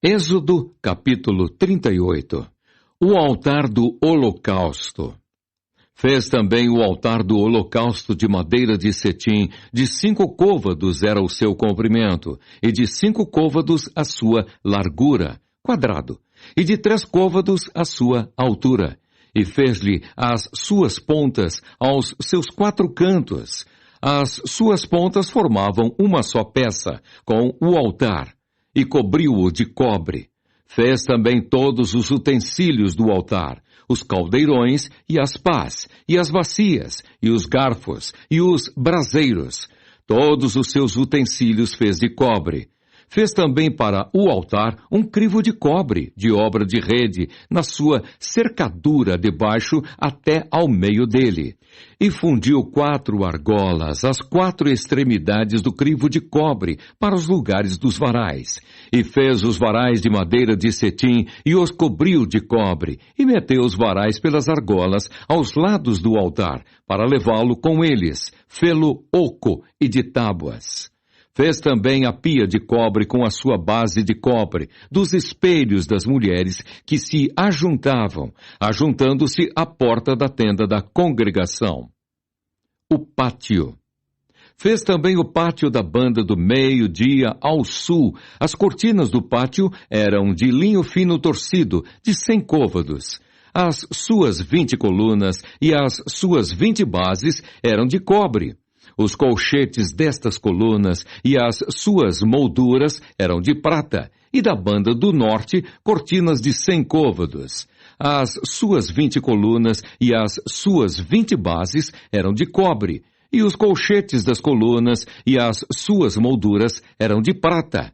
Êxodo, capítulo 38. O altar do holocausto. Fez também o altar do holocausto de madeira de cetim, de 5 côvados era o seu comprimento, e de 5 côvados a sua largura, quadrado, e de 3 côvados a sua altura. E fez-lhe as suas pontas aos seus 4 cantos. As suas pontas formavam uma só peça, com o altar, e cobriu-o de cobre. Fez também todos os utensílios do altar, os caldeirões e as pás, e as bacias, e os garfos, e os braseiros. Todos os seus utensílios fez de cobre. Fez também para o altar um crivo de cobre, de obra de rede, na sua cercadura de baixo até ao meio dele. E fundiu 4 argolas, as 4 extremidades do crivo de cobre, para os lugares dos varais. E fez os varais de madeira de cetim, e os cobriu de cobre, e meteu os varais pelas argolas aos lados do altar, para levá-lo com eles, fê-lo oco e de tábuas. Fez também a pia de cobre com a sua base de cobre, dos espelhos das mulheres que se ajuntavam, ajuntando-se à porta da tenda da congregação. O pátio. Fez também o pátio da banda do meio-dia ao sul. As cortinas do pátio eram de linho fino torcido, de 100 côvados. As suas 20 colunas e as suas 20 bases eram de cobre. Os colchetes destas colunas e as suas molduras eram de prata, e da banda do norte, cortinas de 100 côvados. As suas 20 colunas e as suas 20 bases eram de cobre, e os colchetes das colunas e as suas molduras eram de prata.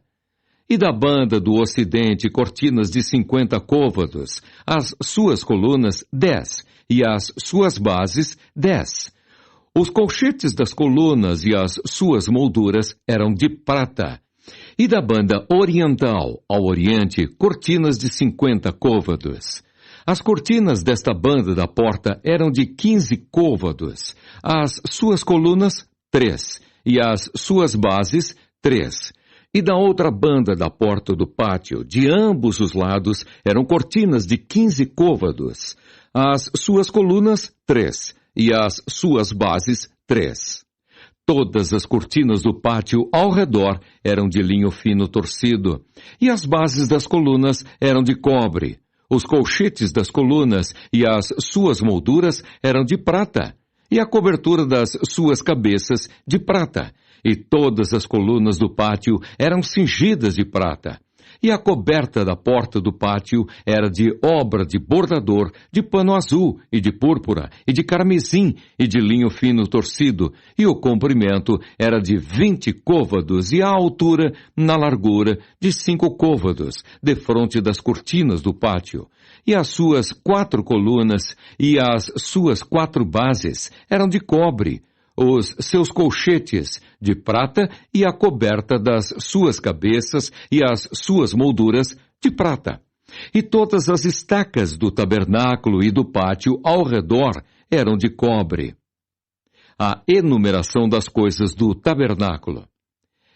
E da banda do ocidente, cortinas de 50 côvados, as suas colunas 10, e as suas bases 10. Os colchetes das colunas e as suas molduras eram de prata. E da banda oriental ao oriente, cortinas de 50 côvados. As cortinas desta banda da porta eram de 15 côvados. As suas colunas, 3. E as suas bases, 3. E da outra banda da porta do pátio, de ambos os lados, eram cortinas de 15 côvados. As suas colunas, 3. E as suas bases, 3. Todas as cortinas do pátio ao redor eram de linho fino torcido, e as bases das colunas eram de cobre. Os colchetes das colunas e as suas molduras eram de prata, e a cobertura das suas cabeças de prata, e todas as colunas do pátio eram cingidas de prata. E a coberta da porta do pátio era de obra de bordador, de pano azul, e de púrpura, e de carmesim, e de linho fino torcido, e o comprimento era de 20 côvados, e a altura, na largura, de 5 côvados, defronte das cortinas do pátio. E as suas 4 colunas, e as suas 4 bases, eram de cobre, os seus colchetes de prata e a coberta das suas cabeças e as suas molduras de prata. E todas as estacas do tabernáculo e do pátio ao redor eram de cobre. A enumeração das coisas do tabernáculo.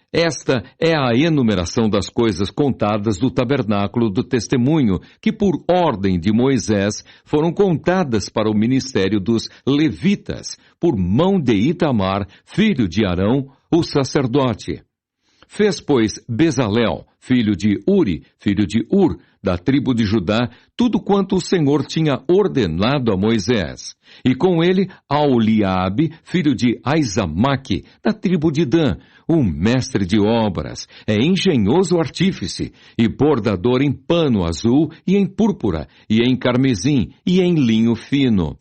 Esta é a enumeração das coisas contadas do tabernáculo do testemunho, que por ordem de Moisés foram contadas para o ministério dos levitas, por mão de Itamar, filho de Arão, o sacerdote. Fez, pois, Bezalel, filho de Uri, filho de Ur, da tribo de Judá, tudo quanto o Senhor tinha ordenado a Moisés. E com ele, Aholiabe, filho de Aizamaque, da tribo de Dan, um mestre de obras, engenhoso artífice, e bordador em pano azul, e em púrpura, e em carmesim, e em linho fino.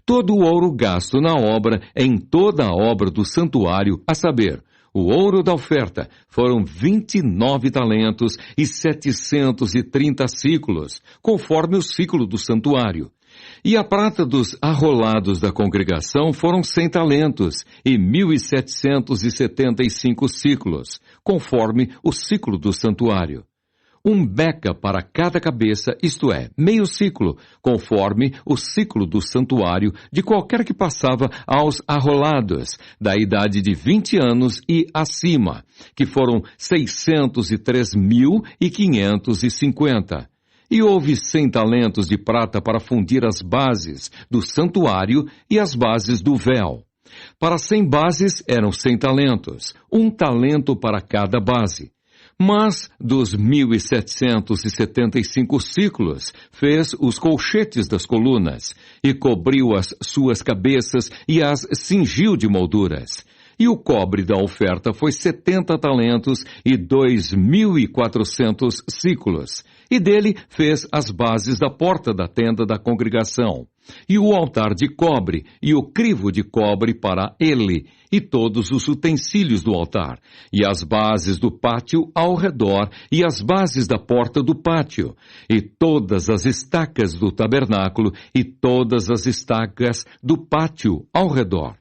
Todo o ouro gasto na obra, em toda a obra do santuário, a saber, o ouro da oferta foram 29 talentos e 730 ciclos, conforme o ciclo do santuário. E a prata dos arrolados da congregação foram 100 talentos e 1.775 ciclos, conforme o ciclo do santuário. beca para cada cabeça, isto é, meio ciclo, conforme o ciclo do santuário de qualquer que passava aos arrolados, da idade de 20 anos e acima, que foram 603.550. E houve 100 talentos de prata para fundir as bases do santuário e as bases do véu. Para 100 bases eram 100 talentos, 1 talento para cada base. Mas dos 1.775 ciclos fez os colchetes das colunas, e cobriu as suas cabeças e as cingiu de molduras. E o cobre da oferta foi 70 talentos e 2.400 ciclos. E dele fez as bases da porta da tenda da congregação, e o altar de cobre, e o crivo de cobre para ele, e todos os utensílios do altar, e as bases do pátio ao redor, e as bases da porta do pátio, e todas as estacas do tabernáculo, e todas as estacas do pátio ao redor.